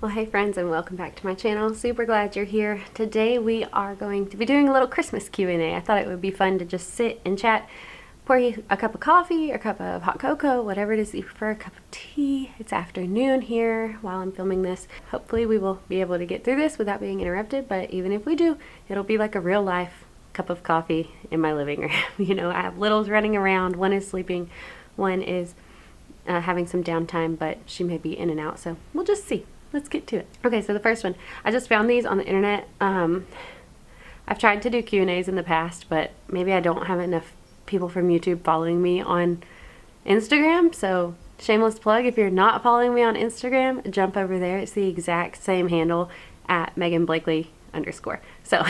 Well, hey friends, and welcome back to my channel. Super glad you're here. Today we are going to be doing a little Christmas Q&A. I thought it would be fun to just sit and chat, pour you a cup of coffee or a cup of hot cocoa, whatever it is that you prefer, a cup of tea. It's afternoon here while I'm filming this. Hopefully we will be able to get through this without being interrupted, but even if we do, it'll be like a real life cup of coffee in my living room. You know, I have littles running around. One is sleeping, one is having some downtime, but she may be in and out, so we'll just see. Let's get to it. Okay, so the first one, I just found these on the internet. I've tried to do Q&As in the past, but maybe I don't have enough people from YouTube following me on Instagram. So shameless plug, if you're not following me on Instagram, jump over there. It's the exact same handle at meganblakelie_. So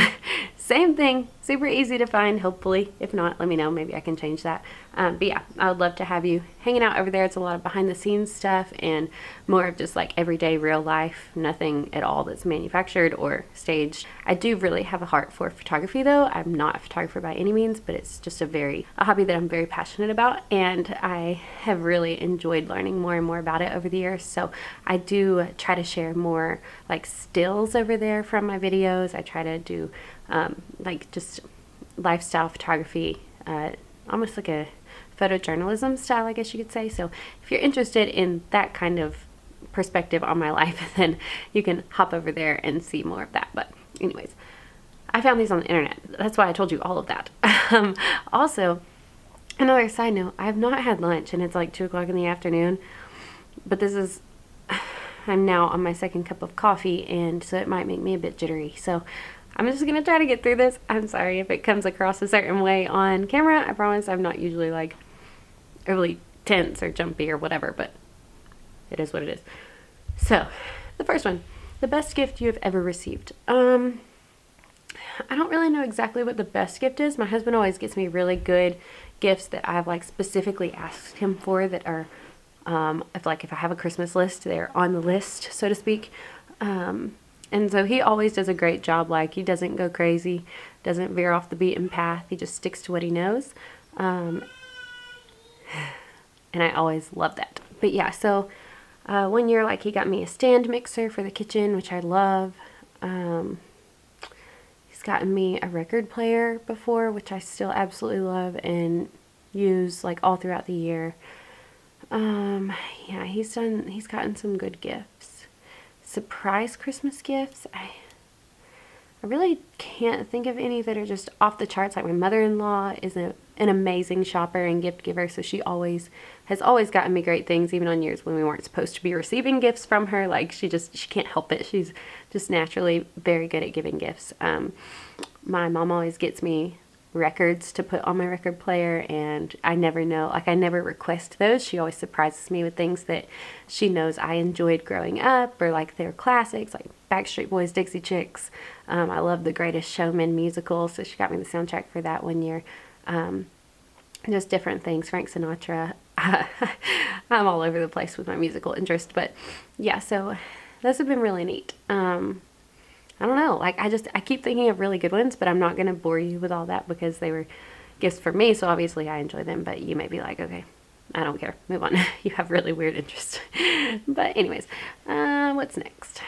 same thing, super easy to find, hopefully. If not, let me know, maybe I can change that. But yeah, I would love to have you hanging out over there. It's a lot of behind the scenes stuff and more of just like everyday real life, nothing at all that's manufactured or staged. I do really have a heart for photography though. I'm not a photographer by any means, but it's just a hobby that I'm very passionate about, and I have really enjoyed learning more and more about it over the years. So I do try to share more like stills over there from my videos. I try to do like just lifestyle photography, almost like a photojournalism style, I guess you could say. So if you're interested in that kind of perspective on my life, then you can hop over there and see more of that. But anyways, I found these on the internet. That's why I told you all of that. Also, another side note, I have not had lunch and it's like 2 o'clock in the afternoon, but I'm now on my second cup of coffee, and so it might make me a bit jittery. So I'm just going to try to get through this. I'm sorry if it comes across a certain way on camera. I promise I'm not usually like overly tense or jumpy or whatever, but it is what it is. So the first one, the best gift you have ever received. I don't really know exactly what the best gift is. My husband always gets me really good gifts that I've like specifically asked him for, that are if I have a Christmas list, they're on the list, so to speak. And so he always does a great job. Like, he doesn't go crazy, doesn't veer off the beaten path. He just sticks to what he knows. And I always love that. But yeah, so 1 year, like, he got me a stand mixer for the kitchen, which I love. He's gotten me a record player before, which I still absolutely love and use like all throughout the year. Yeah, he's gotten some good gifts. Surprise Christmas gifts, I really can't think of any that are just off the charts. Like, my mother-in-law is an amazing shopper and gift giver, so she has always gotten me great things, even on years when we weren't supposed to be receiving gifts from her. Like, she can't help it. She's just naturally very good at giving gifts. My mom always gets me records to put on my record player, and I never know, like, I never request those. She always surprises me with things that she knows I enjoyed growing up, or like they're classics, like Backstreet Boys, Dixie Chicks. I love The Greatest Showman musical, so she got me the soundtrack for that 1 year. Just different things, Frank Sinatra. I'm all over the place with my musical interest, but yeah, so those have been really neat. I don't know, like, I keep thinking of really good ones, but I'm not going to bore you with all that because they were gifts for me, so obviously I enjoy them, but you may be like, okay, I don't care, move on. You have really weird interests. But anyways, what's next?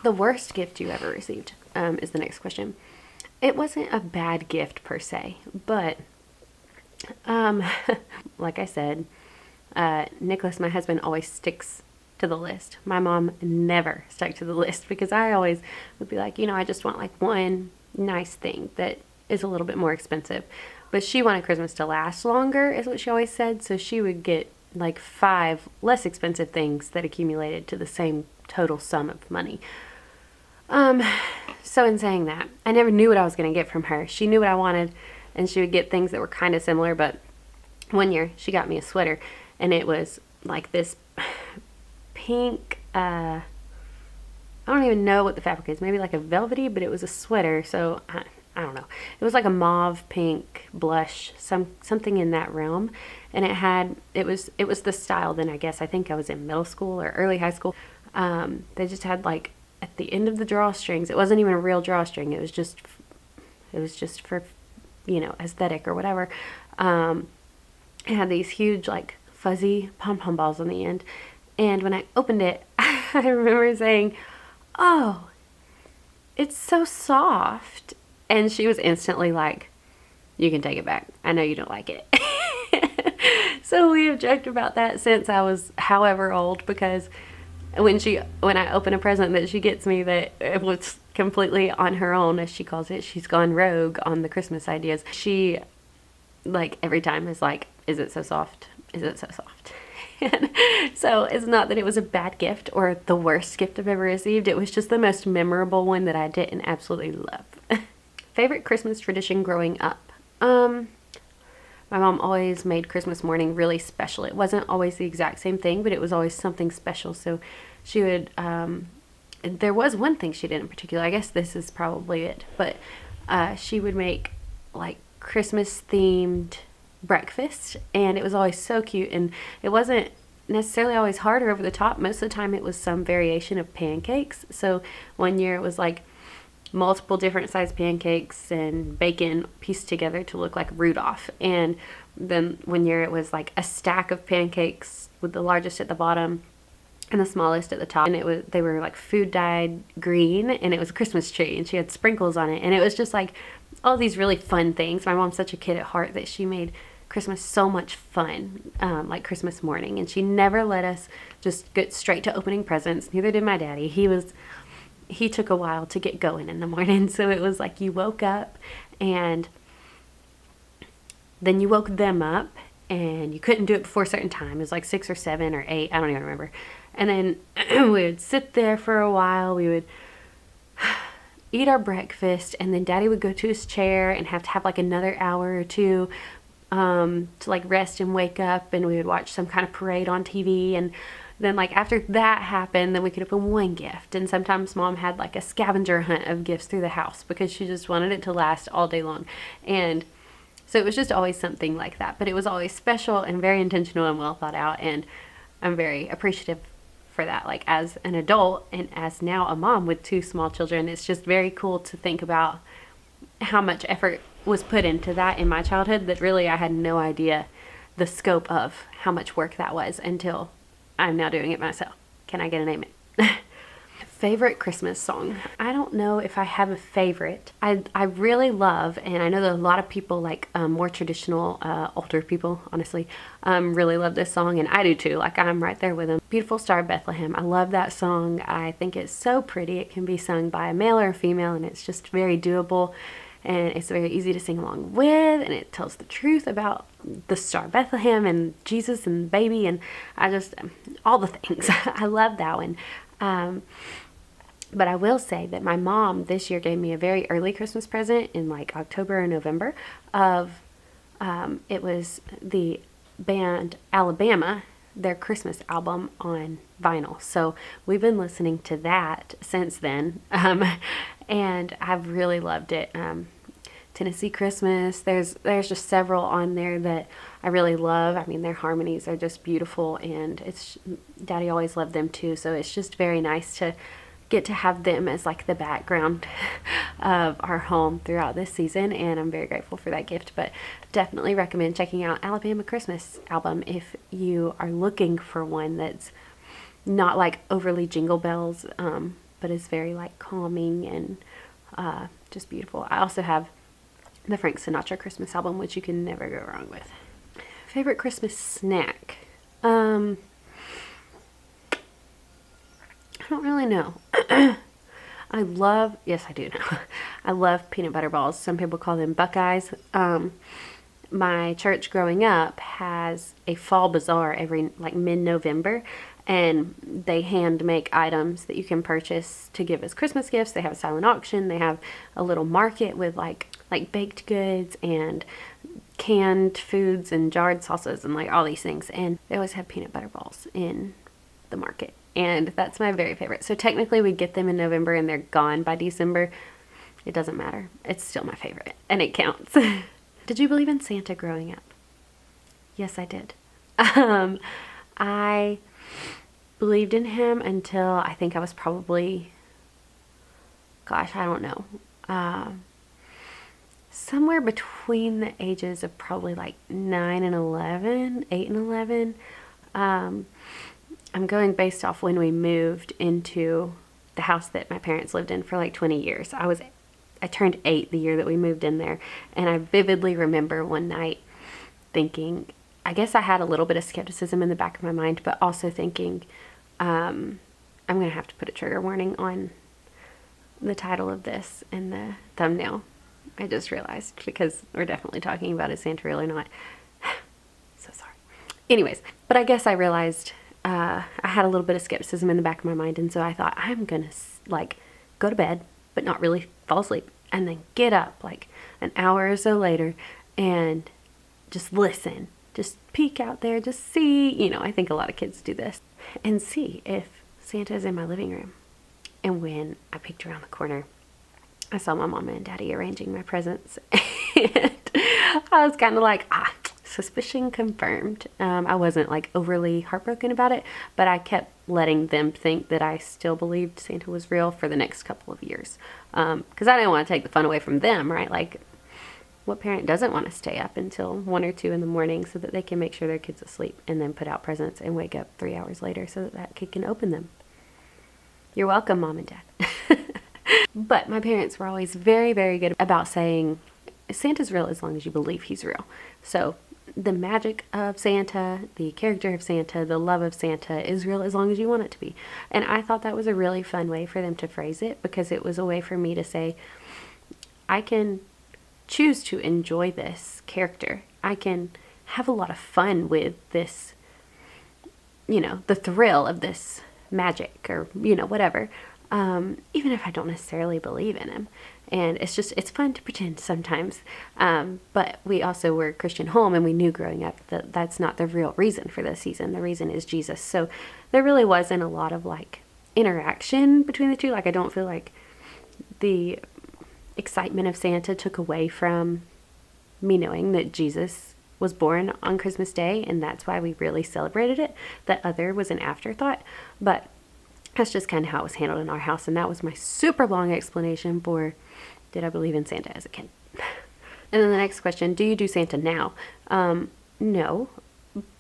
The worst gift you ever received is the next question. It wasn't a bad gift per se, but like I said, Nicholas, my husband, always sticks to the list. My mom never stuck to the list, because I always would be like, I just want like one nice thing that is a little bit more expensive. But she wanted Christmas to last longer, is what she always said. So she would get like 5 less expensive things that accumulated to the same total sum of money. So in saying that, I never knew what I was going to get from her. She knew what I wanted, and she would get things that were kind of similar. But 1 year she got me a sweater, and it was like this pink, I don't even know what the fabric is, maybe like a velvety, but it was a sweater, so I don't know. It was like a mauve pink blush, something in that realm, and it was the style then, I guess. I think I was in middle school or early high school. They just had like at the end of the drawstrings, it wasn't even a real drawstring, it was just for, aesthetic or whatever. It had these huge like fuzzy pom-pom balls on the end, and when I opened it, I remember saying, "Oh, it's so soft." And she was instantly like, "You can take it back. I know you don't like it." So we have joked about that since I was however old, because when I open a present that she gets me that it was completely on her own, as she calls it, she's gone rogue on the Christmas ideas. She, like, every time is like, "Is it so soft? Is it so soft?" And so it's not that it was a bad gift or the worst gift I've ever received. It was just the most memorable one that I didn't absolutely love. Favorite Christmas tradition growing up? My mom always made Christmas morning really special. It wasn't always the exact same thing, but it was always something special. So she would, there was one thing she did in particular. I guess this is probably it, but she would make like Christmas themed breakfast, and it was always so cute. And it wasn't necessarily always hard or over the top. Most of the time it was some variation of pancakes. So one year it was like multiple different size pancakes and bacon pieced together to look like Rudolph. And then one year it was like a stack of pancakes with the largest at the bottom and the smallest at the top. And they were like food dyed green, and it was a Christmas tree, and she had sprinkles on it. And it was just like all these really fun things. My mom's such a kid at heart that she made Christmas so much fun, like Christmas morning. And she never let us just get straight to opening presents. Neither did my daddy. He took a while to get going in the morning. So it was like you woke up, and then you woke them up, and you couldn't do it before a certain time. It was like 6 or 7 or 8. I don't even remember. And then we would sit there for a while. We would eat our breakfast, and then Daddy would go to his chair and have to have like another hour or two to like rest and wake up, and we would watch some kind of parade on TV. And then like after that happened, then we could open one gift. And sometimes Mom had like a scavenger hunt of gifts through the house because she just wanted it to last all day long. And so it was just always something like that, but it was always special and very intentional and well thought out. And I'm very appreciative for that. Like as an adult and as now a mom with 2 small children, it's just very cool to think about how much effort was put into that in my childhood that really I had no idea the scope of how much work that was until I'm now doing it myself. Can I get a name it? Favorite Christmas song? I don't know if I have a favorite. I really love, and I know that a lot of people like more traditional, older people, honestly, really love this song, and I do too. Like I'm right there with them. Beautiful Star of Bethlehem. I love that song. I think it's so pretty. It can be sung by a male or a female, and it's just very doable. And it's very easy to sing along with, and it tells the truth about the Star of Bethlehem and Jesus and the baby, and I just, all the things. I love that one. But I will say that my mom this year gave me a very early Christmas present in like October or November of, it was the band Alabama, their Christmas album on vinyl. So we've been listening to that since then, and I've really loved it. Tennessee Christmas, there's just several on there that I really love. I mean, their harmonies are just beautiful, and Daddy always loved them too, so it's just very nice to get to have them as like the background of our home throughout this season, and I'm very grateful for that gift. But definitely recommend checking out Alabama Christmas album if you are looking for one that's not like overly jingle bells, but is very like calming and just beautiful. I also have the Frank Sinatra Christmas album, which you can never go wrong with. Favorite Christmas snack? I don't really know. Yes, I do know. I love peanut butter balls. Some people call them Buckeyes. My church growing up has a fall bazaar every like mid-November, and they hand make items that you can purchase to give as Christmas gifts. They have a silent auction. They have a little market with like baked goods and canned foods and jarred salsas and like all these things. And they always have peanut butter balls in the market. And that's my very favorite. So technically we get them in November and they're gone by December. It doesn't matter. It's still my favorite, and it counts. Did you believe in Santa growing up? Yes, I did. I believed in him until I think I was probably, gosh, I don't know. Somewhere between the ages of probably like 9 and 11, 8 and 11. I'm going based off when we moved into the house that my parents lived in for like 20 years. I turned 8 the year that we moved in there, and I vividly remember one night thinking, I guess I had a little bit of skepticism in the back of my mind, but also thinking, I'm going to have to put a trigger warning on the title of this and the thumbnail. I just realized, because we're definitely talking about is Santa real or not. So sorry. Anyways, but I guess I realized I had a little bit of skepticism in the back of my mind, and so I thought, I'm gonna like go to bed but not really fall asleep, and then get up like an hour or so later and just listen, just peek out there, just see, you know, I think a lot of kids do this, and see if Santa's in my living room. And when I peeked around the corner, I saw my mama and daddy arranging my presents, and I was kind of like, suspicion confirmed. I wasn't like overly heartbroken about it, but I kept letting them think that I still believed Santa was real for the next couple of years. Because I didn't want to take the fun away from them, right? Like, what parent doesn't want to stay up until 1 or 2 in the morning so that they can make sure their kid's asleep and then put out presents and wake up 3 hours later so that that kid can open them? You're welcome, Mom and Dad. But my parents were always very, very good about saying, Santa's real as long as you believe he's real. So the magic of Santa, the character of Santa, the love of Santa is real as long as you want it to be. And I thought that was a really fun way for them to phrase it, because it was a way for me to say, I can choose to enjoy this character. I can have a lot of fun with this, you know, the thrill of this magic, or, you know, whatever, even if I don't necessarily believe in him. And it's fun to pretend sometimes. But we also were a Christian home, and we knew growing up that that's not the real reason for this season. The reason is Jesus. So there really wasn't a lot of like interaction between the two. Like, I don't feel like the excitement of Santa took away from me knowing that Jesus was born on Christmas Day, and that's why we really celebrated it. That other was an afterthought, but that's just kind of how it was handled in our house. And that was my super long explanation for, did I believe in Santa as a kid? And then the next question, do you do Santa now? No,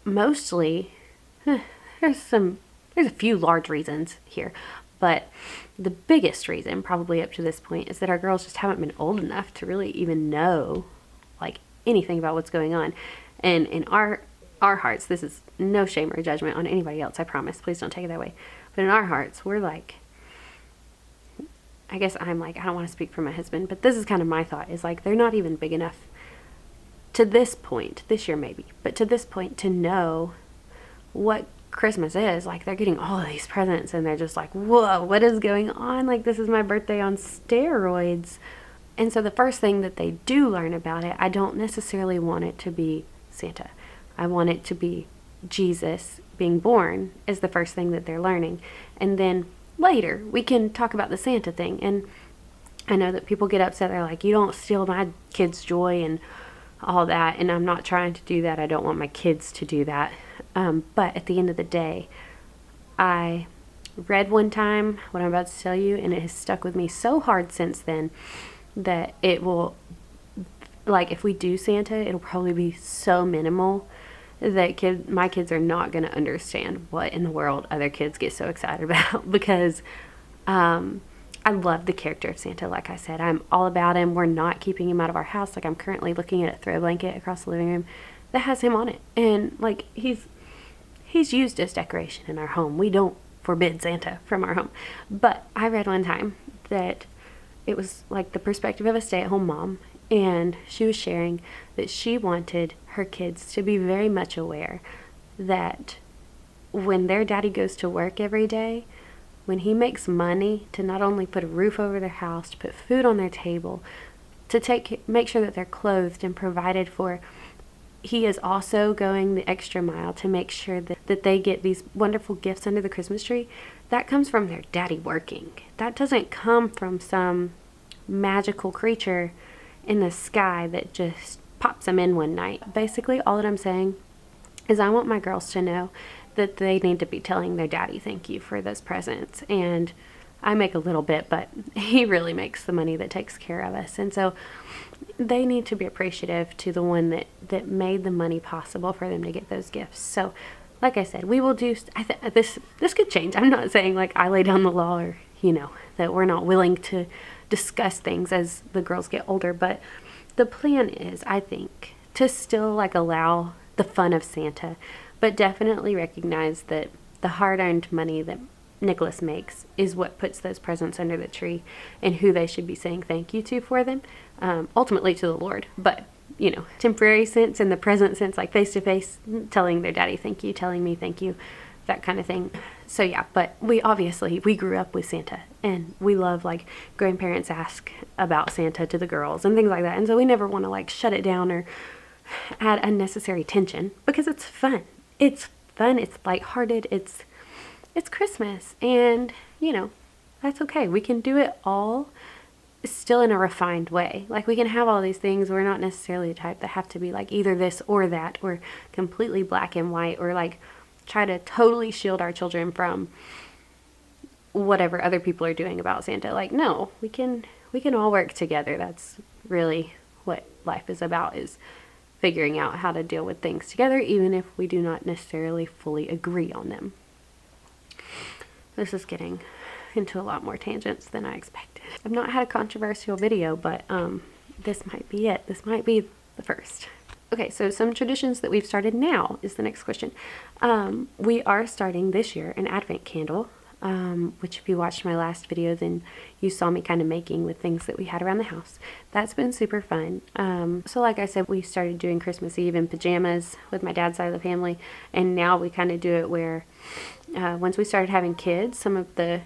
mostly, there's a few large reasons here, but the biggest reason probably up to this point is that our girls just haven't been old enough to really even know like anything about what's going on. And in our hearts, this is no shame or judgment on anybody else, I promise, please don't take it that way. But in our hearts, we're like, I guess I'm like, I don't want to speak for my husband, but this is kind of my thought, is like, they're not even big enough to this point, this year maybe, but to this point to know what Christmas is. Like, they're getting all of these presents and they're just like, whoa, what is going on? Like, this is my birthday on steroids. And so the first thing that they do learn about it, I don't necessarily want it to be Santa. I want it to be Jesus being born is the first thing that they're learning. And then later we can talk about the Santa thing. And I know that people get upset. They're like, you don't steal my kids' joy and all that. And I'm not trying to do that. I don't want my kids to do that. But at the end of the day, I read one time what I'm about to tell you, and it has stuck with me so hard since then that it will, like, if we do Santa, it'll probably be so minimal that my kids are not going to understand what in the world other kids get so excited about, because I love the character of Santa. Like I said, I'm all about him. We're not keeping him out of our house. Like, I'm currently looking at a throw blanket across the living room that has him on it, and like he's used as decoration in our home. We don't forbid Santa from our home. But I read one time that it was like the perspective of a stay-at-home mom, and she was sharing that she wanted her kids to be very much aware that when their daddy goes to work every day, when he makes money to not only put a roof over their house, to put food on their table, to make sure that they're clothed and provided for, he is also going the extra mile to make sure that they get these wonderful gifts under the Christmas tree. That comes from their daddy working. That doesn't come from some magical creature in the sky that just pops them in one night. Basically, all that I'm saying is I want my girls to know that they need to be telling their daddy thank you for those presents. And I make a little bit, but he really makes the money that takes care of us. And so they need to be appreciative to the one that made the money possible for them to get those gifts. So like I said, we will do, this could change. I'm not saying like I lay down the law, or, you know, that we're not willing to discuss things as the girls get older, but the plan is, I think, to still like allow the fun of Santa, but definitely recognize that the hard-earned money that Nicholas makes is what puts those presents under the tree, and who they should be saying thank you to for them, ultimately to the Lord, but, you know, temporary sense and the present sense, like face to face, telling their daddy thank you, telling me thank you, that kind of thing. So yeah, but we grew up with Santa, and we love, like, grandparents ask about Santa to the girls and things like that, and so we never want to like shut it down or add unnecessary tension, because it's fun. It's fun, it's lighthearted, it's Christmas, and, you know, that's okay. We can do it all still in a refined way. Like, we can have all these things. We're not necessarily the type that have to be like either this or that, or completely black and white, or like try to totally shield our children from whatever other people are doing about Santa. Like, no, we can all work together. That's really what life is about, is figuring out how to deal with things together, even if we do not necessarily fully agree on them. This is getting into a lot more tangents than I expected. I've not had a controversial video, but this might be it. This might be the first. Okay, so some traditions that we've started now is the next question. We are starting this year an Advent candle, which if you watched my last video, then you saw me kind of making with things that we had around the house. That's been super fun. So like I said, we started doing Christmas Eve in pajamas with my dad's side of the family, and now we kind of do it where once we started having kids, some of the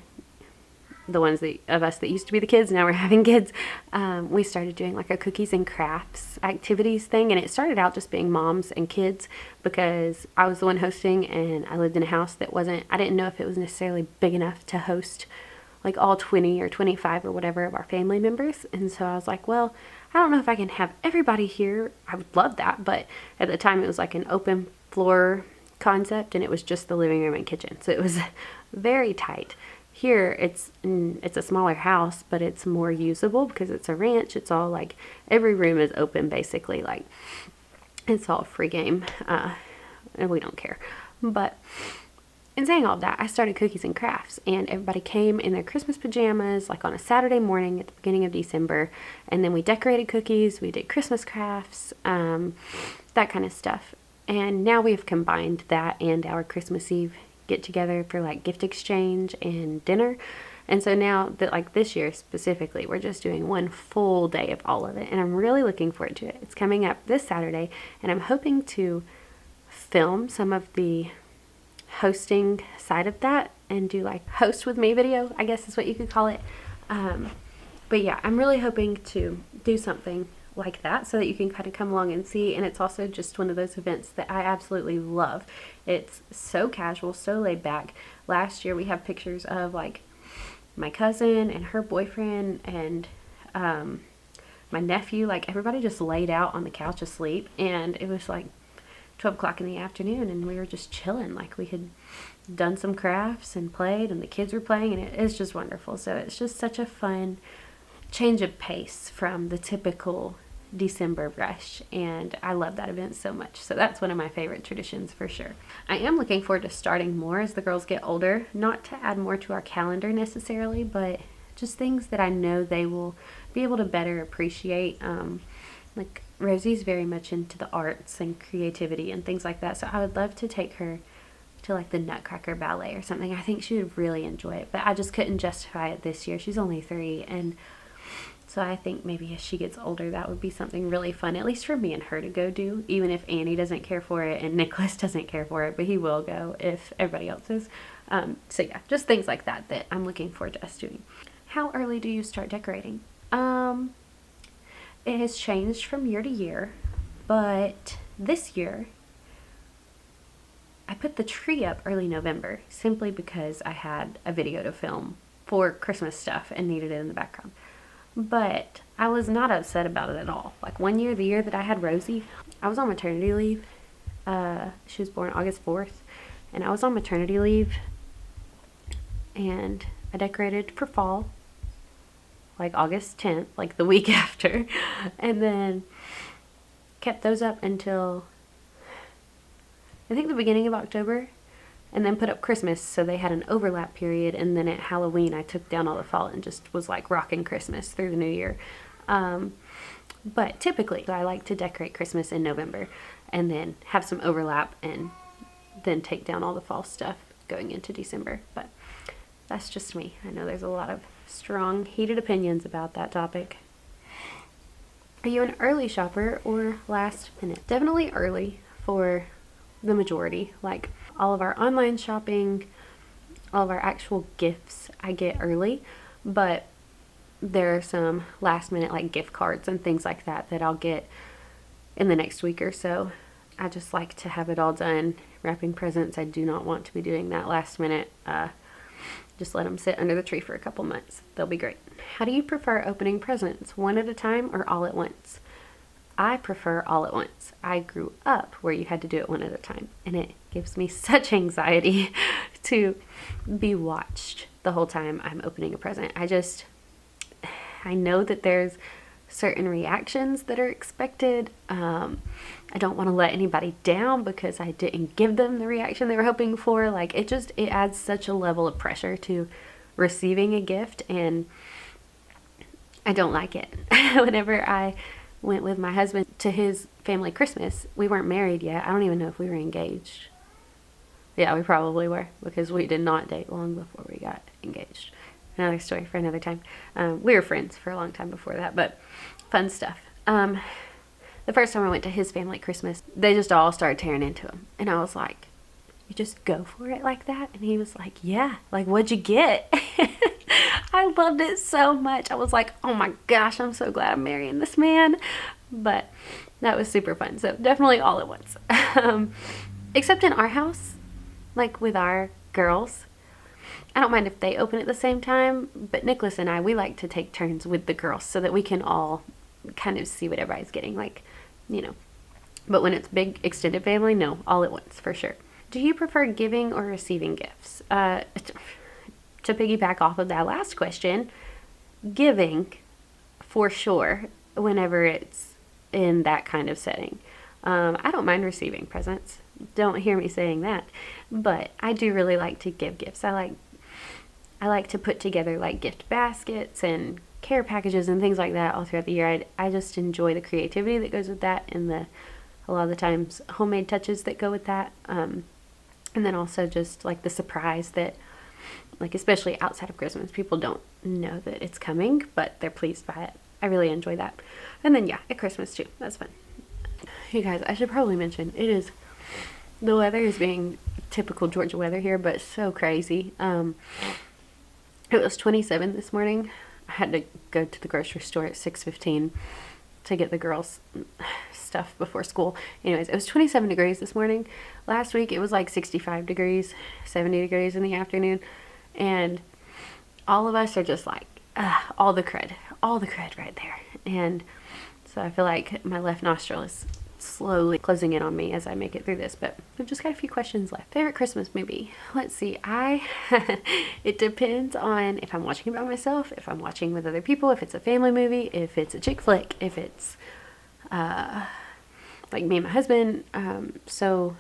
ones of us that used to be the kids, now we're having kids, we started doing like a cookies and crafts activities thing, and it started out just being moms and kids, because I was the one hosting, and I lived in a house that I didn't know if it was necessarily big enough to host like all 20 or 25 or whatever of our family members, and so I was like, well, I don't know if I can have everybody here. I would love that, but at the time it was like an open floor concept, and it was just the living room and kitchen, so it was very tight. Here it's a smaller house, but it's more usable because it's a ranch. It's all like, every room is open basically, like it's all free game, and we don't care. But in saying all of that, I started cookies and crafts, and everybody came in their Christmas pajamas, like on a Saturday morning at the beginning of December, and then we decorated cookies, we did Christmas crafts, that kind of stuff. And now we've combined that and our Christmas Eve get together for like gift exchange and dinner. And so now that, like, this year specifically, we're just doing one full day of all of it, and I'm really looking forward to it. It's coming up this Saturday, and I'm hoping to film some of the hosting side of that and do like host with me video, I guess is what you could call it. But yeah, I'm really hoping to do something like that so that you can kind of come along and see. And it's also just one of those events that I absolutely love. It's so casual, so laid back. Last year we have pictures of like my cousin and her boyfriend and my nephew, like everybody just laid out on the couch asleep, and it was like 12 o'clock in the afternoon, and we were just chilling. Like, we had done some crafts and played, and the kids were playing, and it's just wonderful. So it's just such a fun change of pace from the typical December rush, and I love that event so much. So that's one of my favorite traditions for sure. I am looking forward to starting more as the girls get older, not to add more to our calendar necessarily, but just things that I know they will be able to better appreciate. Like, Rosie's very much into the arts and creativity and things like that, so I would love to take her to like the Nutcracker Ballet or something. I think she would really enjoy it, but I just couldn't justify it this year. She's only 3, and so I think maybe as she gets older, that would be something really fun, at least for me and her to go do, even if Annie doesn't care for it and Nicholas doesn't care for it, but he will go if everybody else is. So yeah, just things like that that I'm looking forward to us doing. How early do you start decorating? It has changed from year to year, but this year I put the tree up early November simply because I had a video to film for Christmas stuff and needed it in the background. But I was not upset about it at all. Like, one year, the year that I had Rosie, I was on maternity leave. She was born August 4th, and I was on maternity leave, and I decorated for fall, like August 10th, like the week after, and then kept those up until I think the beginning of October, and then put up Christmas, so they had an overlap period, and then at Halloween I took down all the fall and just was like rocking Christmas through the new year. But typically I like to decorate Christmas in November and then have some overlap and then take down all the fall stuff going into December. But that's just me. I know there's a lot of strong, heated opinions about that topic. Are you an early shopper or last minute? Definitely early for the majority. Like all of our online shopping, all of our actual gifts I get early, but there are some last minute like gift cards and things like that that I'll get in the next week or so. I just like to have it all done. Wrapping presents, I do not want to be doing that last minute. Just let them sit under the tree for a couple months. They'll be great. How do you prefer opening presents? One at a time or all at once? I prefer all at once. I grew up where you had to do it one at a time, and it gives me such anxiety to be watched the whole time I'm opening a present. I know that there's certain reactions that are expected. I don't want to let anybody down because I didn't give them the reaction they were hoping for. Like it adds such a level of pressure to receiving a gift, and I don't like it. Whenever I went with my husband to his family Christmas, we weren't married yet. I don't even know if we were engaged. Yeah, we probably were, because we did not date long before we got engaged. Another story for another time. We were friends for a long time before that, but fun stuff. The first time I went to his family at Christmas, they just all started tearing into him. And I was like, you just go for it like that? And he was like, yeah. Like, what'd you get? I loved it so much. I was like, oh my gosh, I'm so glad I'm marrying this man. But that was super fun. So definitely all at once. Except in our house, like with our girls, I don't mind if they open at the same time, but Nicholas and I, we like to take turns with the girls so that we can all kind of see what everybody's getting, like, you know. But when it's big extended family, no, all at once for sure. Do you prefer giving or receiving gifts? To piggyback off of that last question, giving for sure whenever it's in that kind of setting. I don't mind receiving presents. Don't hear me saying that, but I do really like to give gifts. I like to put together like gift baskets and care packages and things like that all throughout the year. I just enjoy the creativity that goes with that, and a lot of the times homemade touches that go with that. And then also just like the surprise that, like, especially outside of Christmas, people don't know that it's coming, but they're pleased by it. I really enjoy that. And then, yeah, at Christmas too. That's fun. You guys, I should probably mention, the weather is being typical Georgia weather here, but so crazy. It was 27 this morning. I had to go to the grocery store at 6:15 to get the girls stuff before school. Anyways, it was 27 degrees this morning. Last week it was like 65 degrees, 70 degrees in the afternoon. And all of us are just like, all the cred right there. And so I feel like my left nostril is slowly closing in on me as I make it through this, but I've just got a few questions left. Favorite Christmas movie? Let's see. It depends on if I'm watching it by myself, if I'm watching with other people, if it's a family movie, if it's a chick flick, if it's like me and my husband. So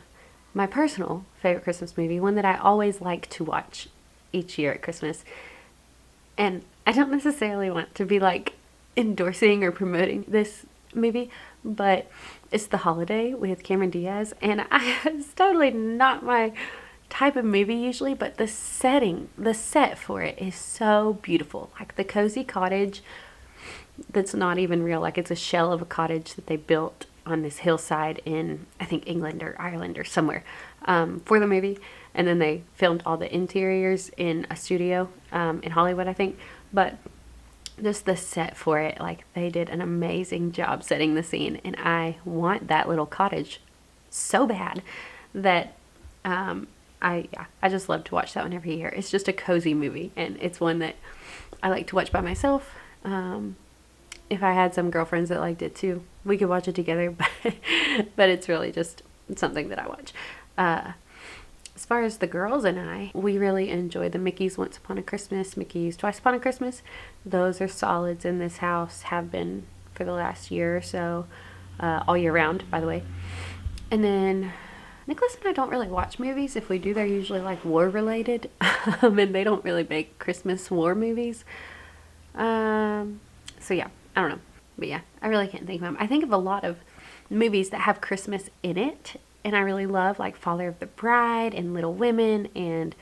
my personal favorite Christmas movie, one that I always like to watch each year at Christmas, and I don't necessarily want to be like endorsing or promoting this movie, but it's The Holiday with Cameron Diaz, and it's totally not my type of movie usually, but the set for it is so beautiful. Like the cozy cottage that's not even real, like it's a shell of a cottage that they built on this hillside in, I think, England or Ireland or somewhere, for the movie. And then they filmed all the interiors in a studio in Hollywood, I think. But just the set for it, like they did an amazing job setting the scene, and I want that little cottage so bad that I just love to watch that one every year. It's just a cozy movie, and it's one that I like to watch by myself. If I had some girlfriends that liked it too, we could watch it together, but it's really just something that I watch. As far as the girls and I, we really enjoy the Mickey's Once Upon a Christmas, Mickey's Twice Upon a Christmas. Those are solids in this house, have been for the last year or so, all year round, by the way. And then Nicholas and I don't really watch movies. If we do, they're usually like war related. And they don't really make Christmas war movies. So yeah, I don't know. But yeah, I really can't think of them. I think of a lot of movies that have Christmas in it, and I really love like Father of the Bride and Little Women and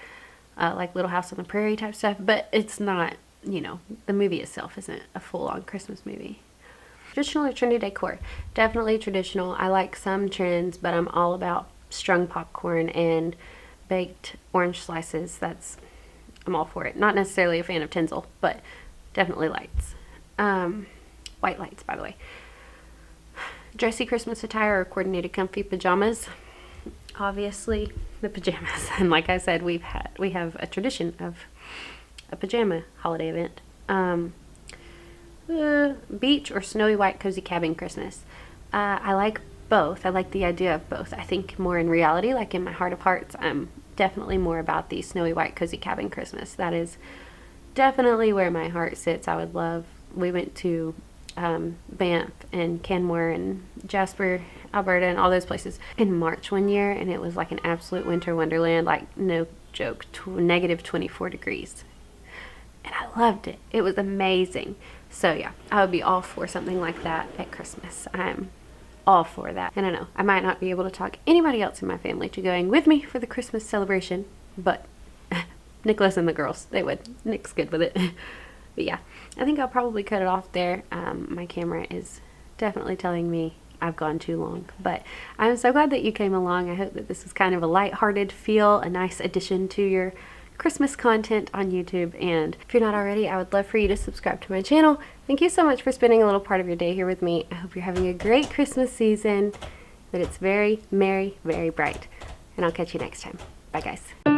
like Little House on the Prairie type stuff, but it's not, you know, the movie itself isn't a full-on Christmas movie. Traditional or trendy decor? Definitely traditional. I like some trends, but I'm all about strung popcorn and baked orange slices. I'm all for it. Not necessarily a fan of tinsel, but definitely lights. White lights, by the way. Dressy Christmas attire or coordinated comfy pajamas? Obviously the pajamas. And like I said, we have a tradition of a pajama holiday event. Beach or snowy white cozy cabin Christmas? I like both. I like the idea of both. I think more in reality, like in my heart of hearts, I'm definitely more about the snowy white cozy cabin Christmas. That is definitely where my heart sits. I would love, we went to Banff and Canmore and Jasper, Alberta, and all those places in March one year, and it was like an absolute winter wonderland, like no joke, negative 24 degrees. And I loved it. It was amazing. So yeah, I would be all for something like that at Christmas. I'm all for that. And I know I might not be able to talk anybody else in my family to going with me for the Christmas celebration, but Nicholas and the girls, they would. Nick's good with it. But yeah, I think I'll probably cut it off there. My camera is definitely telling me I've gone too long, but I'm so glad that you came along. I hope that this is kind of a lighthearted feel, a nice addition to your Christmas content on YouTube. And if you're not already, I would love for you to subscribe to my channel. Thank you so much for spending a little part of your day here with me. I hope you're having a great Christmas season, that it's very merry, very bright, and I'll catch you next time. Bye guys.